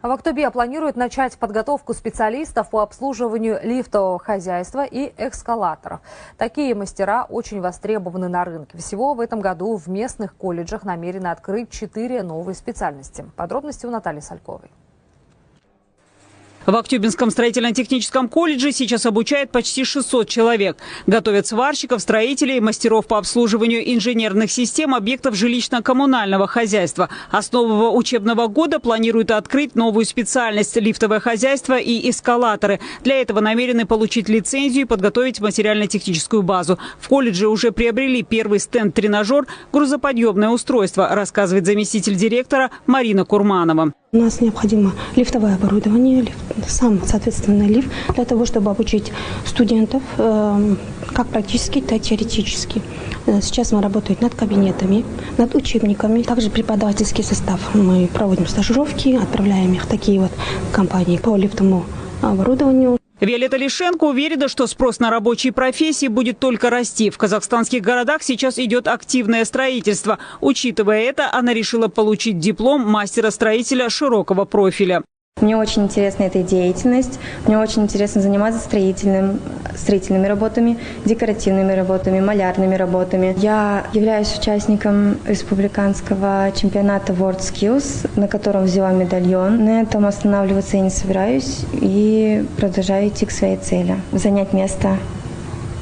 В Актобе планируют начать подготовку специалистов по обслуживанию лифтового хозяйства и эскалаторов. Такие мастера очень востребованы на рынке. Всего в этом году в местных колледжах намерены открыть 4 новые специальности. Подробности у Натальи Сальковой. В Актюбинском строительно-техническом колледже сейчас обучают почти 600 человек. Готовят сварщиков, строителей, мастеров по обслуживанию инженерных систем объектов жилищно-коммунального хозяйства. А с нового учебного года планируют открыть новую специальность – лифтовое хозяйство и эскалаторы. Для этого намерены получить лицензию и подготовить материально-техническую базу. В колледже уже приобрели первый стенд-тренажер «Грузоподъемное устройство», рассказывает заместитель директора Марина Курманова. У нас необходимо лифтовое оборудование, сам, соответственно, лифт, для того, чтобы обучить студентов как практически, так и теоретически. Сейчас мы работаем над кабинетами, над учебниками, также преподавательский состав. Мы проводим стажировки, отправляем их в такие вот компании по лифтовому оборудованию. Виолетта Лишенко уверена, что спрос на рабочие профессии будет только расти. В казахстанских городах сейчас идет активное строительство. Учитывая это, она решила получить диплом мастера-строителя широкого профиля. Мне очень интересна эта деятельность. Мне очень интересно заниматься строительными работами, декоративными работами, малярными работами. Я являюсь участником республиканского чемпионата WorldSkills, на котором взяла медальон. На этом останавливаться я не собираюсь и продолжаю идти к своей цели. Занять место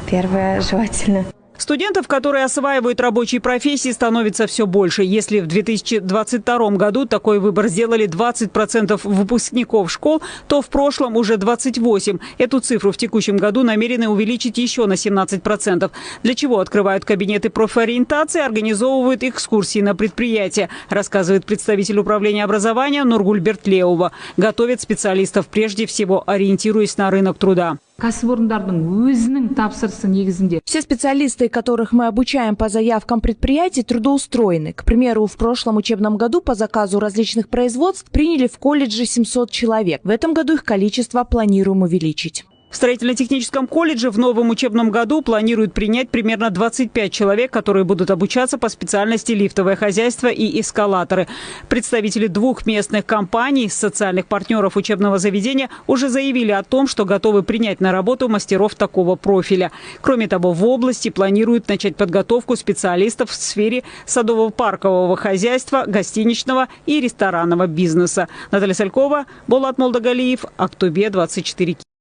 первое желательно. Студентов, которые осваивают рабочие профессии, становится все больше. Если в 2022 году такой выбор сделали 20% выпускников школ, то в прошлом уже 28%. Эту цифру в текущем году намерены увеличить еще на 17%. Для чего открывают кабинеты профориентации, организовывают экскурсии на предприятия, рассказывает представитель управления образования Нургуль Бертлеува. Готовят специалистов прежде всего, ориентируясь на рынок труда. Все специалисты, которых мы обучаем по заявкам предприятий, трудоустроены. К примеру, в прошлом учебном году по заказу различных производств приняли в колледже 700 человек. В этом году их количество планируем увеличить. В строительно-техническом колледже в новом учебном году планируют принять примерно 25 человек, которые будут обучаться по специальности лифтовое хозяйство и эскалаторы. Представители 2 местных компаний, социальных партнеров учебного заведения, уже заявили о том, что готовы принять на работу мастеров такого профиля. Кроме того, в области планируют начать подготовку специалистов в сфере садово-паркового хозяйства, гостиничного и ресторанного бизнеса. Наталья Салькова, Болат Молдагалиев, Актобе 24.